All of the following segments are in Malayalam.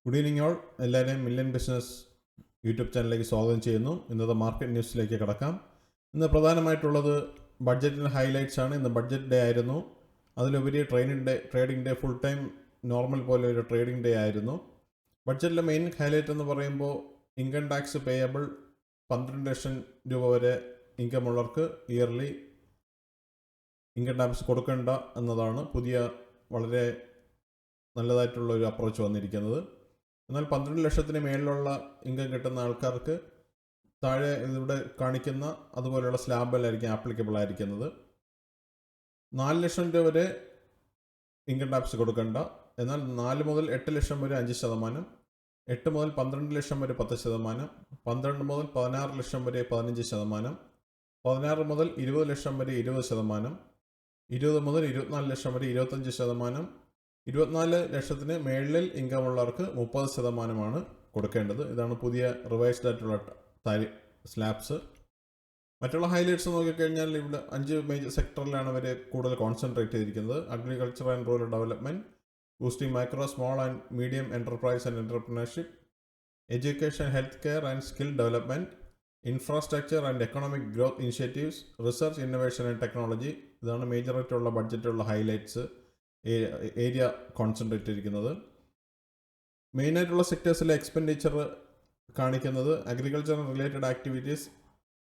Good evening all. എല്ലാവരെയും മില്യൺ ബിസിനസ് യൂട്യൂബ് ചാനലിലേക്ക് സ്വാഗതം ചെയ്യുന്നു. ഇന്നത്തെ മാർക്കറ്റ് ന്യൂസിലേക്ക് കടക്കാം. ഇന്ന് പ്രധാനമായിട്ടുള്ളത് ബഡ്ജറ്റിൻ്റെ ഹൈലൈറ്റ്സ് ആണ്. ഇന്ന് ബഡ്ജറ്റ് ഡേ ആയിരുന്നു. അതിലുപരി trading day full time normal പോലെ ഒരു ട്രേഡിംഗ് ഡേ ആയിരുന്നു. ബഡ്ജറ്റിലെ മെയിൻ ഹൈലൈറ്റ് എന്ന് പറയുമ്പോൾ ഇൻകം ടാക്സ് പേയബിൾ 12 ലക്ഷം രൂപ വരെ ഇൻകം ഉള്ളവർക്ക് ഇയർലി ഇൻകം ടാക്സ് കൊടുക്കേണ്ട എന്നതാണ് പുതിയ വളരെ നല്ലതായിട്ടുള്ള ഒരു അപ്രോച്ച് വന്നിരിക്കുന്നത്. എന്നാൽ 12 ലക്ഷത്തിന് മേളിലുള്ള ഇൻകം കിട്ടുന്ന ആൾക്കാർക്ക് താഴെ ഇവിടെ കാണിക്കുന്ന അതുപോലെയുള്ള സ്ലാബിലായിരിക്കും ആപ്ലിക്കബിൾ ആയിരിക്കുന്നത്. 4 ലക്ഷം രൂപ വരെ ഇൻകം ടാക്സ് കൊടുക്കേണ്ട, എന്നാൽ 4 മുതൽ 8 ലക്ഷം വരെ 5%, 8 മുതൽ 12 ലക്ഷം വരെ 10%, 12 മുതൽ 16 ലക്ഷം വരെ 15%, 16 മുതൽ 20 ലക്ഷം വരെ 20%, 20 മുതൽ 24 ലക്ഷം വരെ 25%, 24 ലക്ഷത്തിന് മേളിൽ ഇൻകം ഉള്ളവർക്ക് 30%ആണ് കൊടുക്കേണ്ടത്. ഇതാണ് പുതിയ റിവൈസ്ഡ് ആയിട്ടുള്ള സ്ലാബ്സ്. മറ്റുള്ള ഹൈലൈറ്റ്സ് നോക്കിക്കഴിഞ്ഞാൽ ഇവിടെ 5 മേജർ സെക്ടറിലാണ് അവർ കൂടുതൽ കോൺസെൻട്രേറ്റ് ചെയ്തിരിക്കുന്നത്. Agriculture and rural development, boosting micro small and medium enterprise and entrepreneurship, education, health care and skill development, infrastructure and economic growth initiatives, research, innovation and technology. ഇതാണ് മേജറായിട്ടുള്ള ബഡ്ജറ്റുള്ള ഹൈലൈറ്റ്സ് ഏരിയ കോൺസെൻട്രേറ്റ് ചെയ്തിരിക്കുന്നത്. മെയിനായിട്ടുള്ള സെക്ടേഴ്സിലെ എക്സ്പെൻഡിച്ചർ കാണിക്കുന്നത് അഗ്രികൾച്ചർ റിലേറ്റഡ് ആക്ടിവിറ്റീസ്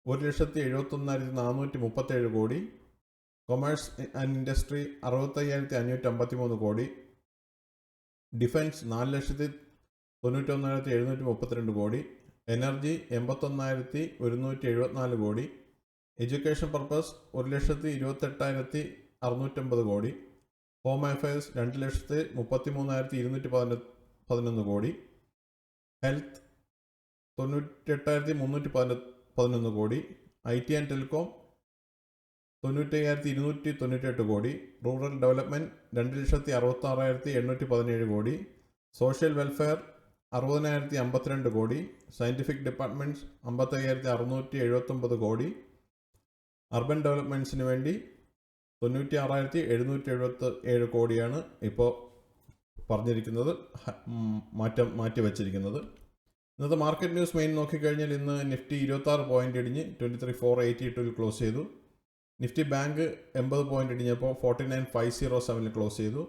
1,71,437 കോടി, കൊമേഴ്സ് ആൻഡ് ഇൻഡസ്ട്രി 65,553 കോടി, ഡിഫൻസ് 4,91,732 കോടി, എനർജി 81,174 കോടി, എഡ്യൂക്കേഷൻ പർപ്പസ് 1,28,650 കോടി, ഹോം അഫയേഴ്സ് 2,33,211 കോടി, ഹെൽത്ത് 98,311 കോടി, IT ആൻഡ് ടെലികോം 95,298 കോടി, റൂറൽ ഡെവലപ്മെൻറ്റ് 2,66,817 കോടി, സോഷ്യൽ വെൽഫെയർ 60,052 കോടി, സയൻറ്റിഫിക് ഡിപ്പാർട്ട്മെൻറ്റ്സ് 55,679 കോടി, അർബൻ ഡെവലപ്മെൻറ്റ്സിന് വേണ്ടി 96,777 കോടിയാണ് ഇപ്പോൾ പറഞ്ഞിരിക്കുന്നത്, മാറ്റി വച്ചിരിക്കുന്നത്. ഇന്നത്തെ മാർക്കറ്റ് ന്യൂസ് മെയിൻ നോക്കിക്കഴിഞ്ഞാൽ ഇന്ന് നിഫ്റ്റി 26 പോയിന്റ് ഇടിഞ്ഞ് 23,482 ക്ലോസ് ചെയ്തു. നിഫ്റ്റി ബാങ്ക് 80 പോയിന്റ് ഇടിഞ്ഞപ്പോൾ 49,507 ക്ലോസ് ചെയ്തു.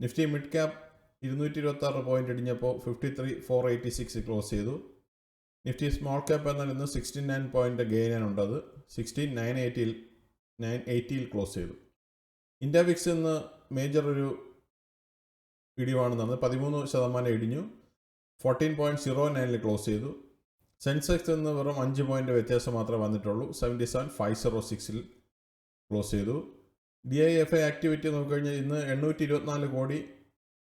നിഫ്റ്റി മിഡ് ക്യാപ് 226 പോയിന്റ് ഇടിഞ്ഞപ്പോൾ 53,486 ക്ലോസ് ചെയ്തു. നിഫ്റ്റി സ്മോൾ ക്യാപ്പ് എന്നാൽ ഇന്ന് 69 പോയിന്റ് ഗെയിനാണുണ്ടത്, 16,980 ക്ലോസ് ചെയ്തു. ഇന്ത്യ വിക്സ് ഇന്ന് മേജർ ഒരു ഇടിവാണ് നടന്നത്, 13% ഇടിഞ്ഞു, 14.09 ക്ലോസ് ചെയ്തു. സെൻസെക്സ് ഇന്ന് വെറും 5 പോയിന്റ് വ്യത്യാസം മാത്രമേ വന്നിട്ടുള്ളൂ, 77,506 ക്ലോസ് ചെയ്തു. DIFI ആക്ടിവിറ്റി നോക്കിക്കഴിഞ്ഞാൽ ഇന്ന് 824 കോടി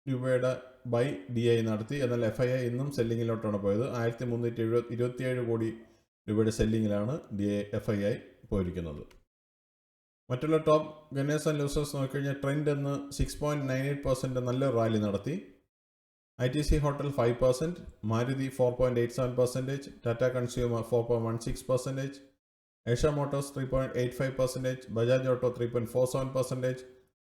രൂപയുടെ ബൈ DI നടത്തി, എന്നാൽ FII ഇന്നും സെല്ലിങ്ങിലോട്ടാണ് പോയത്. 1,327 കോടി രൂപയുടെ സെല്ലിങ്ങിലാണ് FII പോയിരിക്കുന്നത്. മറ്റുള്ള ടോപ്പ് ഗനേഴ്സ് ആൻഡ് ലൂസേഴ്സ് നോക്കിക്കഴിഞ്ഞാൽ ട്രെൻഡ് എന്ന് 6.98% നല്ലൊരു റാലി നടത്തി. ITC hotel 5%, Maruti 4.87%, Tata consumer 4.16%, Asia Motors 3.85%, Bajaj auto 3.47%,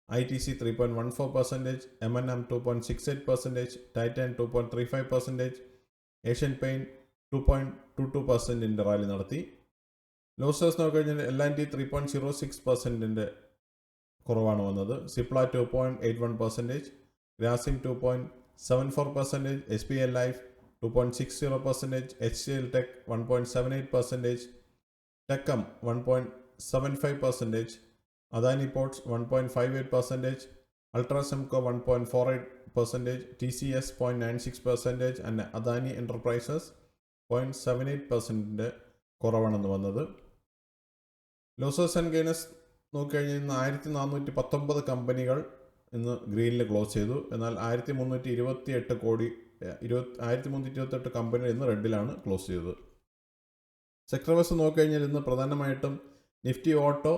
ITC 3.14%, M&M 2.68%, Titan 2.35%, Asian paint 2.22% rally നടത്തി. ലോസേഴ്സ് നോക്കിക്കഴിഞ്ഞാൽ L&T 3.06% കുറവാണ് വന്നത്, Cipla 2.81%, Grasim 2.74%, SBI life 2.60%, HCL tech 1.78%, ടെക്കം 1.75%, Adani ports 1.58%, അൾട്രാസെംകോ 1.48%, TCS 0.96% and Adani enterprises 0.78% കുറവാണെന്ന് വന്നത്. ലോസേഴ്സ് ആൻഡ് ഗെയിനേഴ്സ് നോക്കിക്കഴിഞ്ഞാൽ ഇന്ന് 1,419 കമ്പനികൾ ഇന്ന് ഗ്രീനിൽ ക്ലോസ് ചെയ്തു, എന്നാൽ 1,328 കമ്പനികൾ ഇന്ന് റെഡിലാണ് ക്ലോസ് ചെയ്തത്. സെക്ടർ വൈസ് നോക്കിക്കഴിഞ്ഞാൽ ഇന്ന് പ്രധാനമായിട്ടും Nifty auto,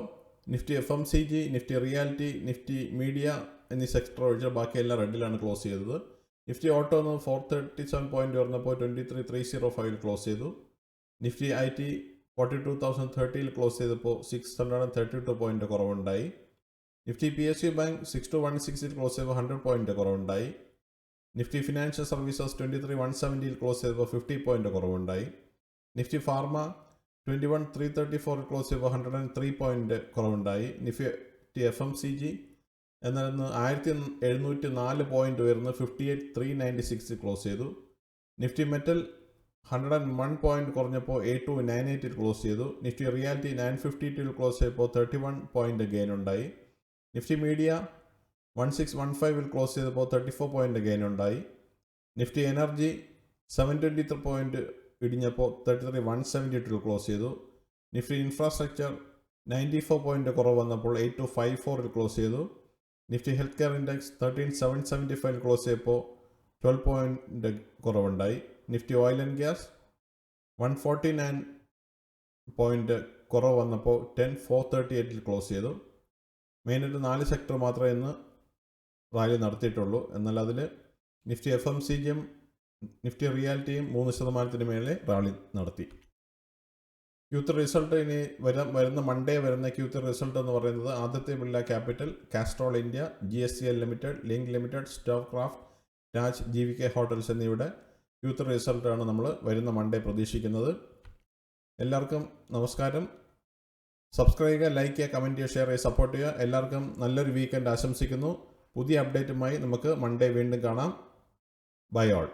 Nifty FMCG, Nifty reality, Nifty media എന്നീ സെക്ടർ ഒഴിച്ച് ബാക്കിയെല്ലാം റെഡിലാണ് ക്ലോസ് ചെയ്തത്. നിഫ്റ്റി ഓട്ടോ എന്ന് 437 പോയിന്റ് ഉയർന്നപ്പോൾ 23,305 ക്ലോസ് ചെയ്തു. നിഫ്റ്റി IT 42,030 ക്ലോസ് ചെയ്തപ്പോൾ 632 പോയിന്റ് കുറവുണ്ടായി. നിഫ്റ്റി PSU ബാങ്ക് 6216 ക്ലോസ് ചെയ്തപ്പോൾ 100 പോയിന്റ് കുറവുണ്ടായി. നിഫ്റ്റി ഫിനാൻഷ്യൽ സർവീസസ് 23,170 ക്ലോസ് ചെയ്തപ്പോൾ 50 പോയിന്റ് കുറവുണ്ടായി. നിഫ്റ്റി ഫാർമ 21,334 ക്ലോസ് ചെയ്തപ്പോൾ 103 പോയിന്റ് കുറവുണ്ടായി. നിഫ്റ്റി FMCG എന്നതിൽ 1,704 പോയിന്റ് ഉയർന്ന് 58,396 ക്ലോസ് ചെയ്തു. നിഫ്റ്റി മെറ്റൽ 101 പോയിന്റ് കുറഞ്ഞപ്പോൾ 8298 ക്ലോസ് ചെയ്തു. നിഫ്റ്റി റിയാലിറ്റി 952 ക്ലോസ് ചെയ്തപ്പോൾ 31 പോയിന്റ് ഗെയിൻ ഉണ്ടായി. നിഫ്റ്റി മീഡിയ 1615 ക്ലോസ് ചെയ്തപ്പോൾ 34 പോയിന്റ് ഗെയിൻ ഉണ്ടായി. നിഫ്റ്റി എനർജി 723 പോയിന്റ് ഇടിഞ്ഞപ്പോൾ 33,172 ക്ലോസ് ചെയ്തു. നിഫ്റ്റി ഇൻഫ്രാസ്ട്രക്ചർ 94 പോയിന്റ് കുറവ് വന്നപ്പോൾ 8254 ക്ലോസ് ചെയ്തു. Nifty health care index 13,775 close ചെയ്തപ്പോൾ 12 പോയിന്റ് കുറവുണ്ടായി. Nifty oil and gas 149 point കുറവ് വന്നപ്പോൾ 10,438 ക്ലോസ് ചെയ്തു. മെയിനായിട്ട് 4 സെക്ടർ മാത്രമേ ഇന്ന് റാലി നടത്തിയിട്ടുള്ളൂ. എന്നാൽ അതിൽ നിഫ്റ്റി FMCGയും നിഫ്റ്റി റിയാലിറ്റിയും 3% മേലെ റാലി നടത്തി. Q3 റിസൾട്ട് ഇനി വരുന്ന മൺഡേ വരുന്ന Q3 റിസൾട്ട് എന്ന് പറയുന്നത് ആദ്യത്തെ Birla capital, Castrol India, GSCL limited, link limited, stock craft, Raj, GVK hotels എന്നിവയുടെ Q3 റിസൾട്ടാണ് നമ്മൾ വരുന്ന മൺഡേ പ്രതീക്ഷിക്കുന്നത്. എല്ലാവർക്കും നമസ്കാരം. സബ്സ്ക്രൈബ് ചെയ്യുക, ലൈക്ക് ചെയ്യുക, കമൻറ്റ് ചെയ്യുക, ഷെയർ ചെയ്യുക, സപ്പോർട്ട് ചെയ്യുക. എല്ലാവർക്കും നല്ലൊരു വീക്കെൻഡ് ആശംസിക്കുന്നു. പുതിയ അപ്ഡേറ്റുമായി നമുക്ക് മൺഡേ വീണ്ടും കാണാം. Bye all.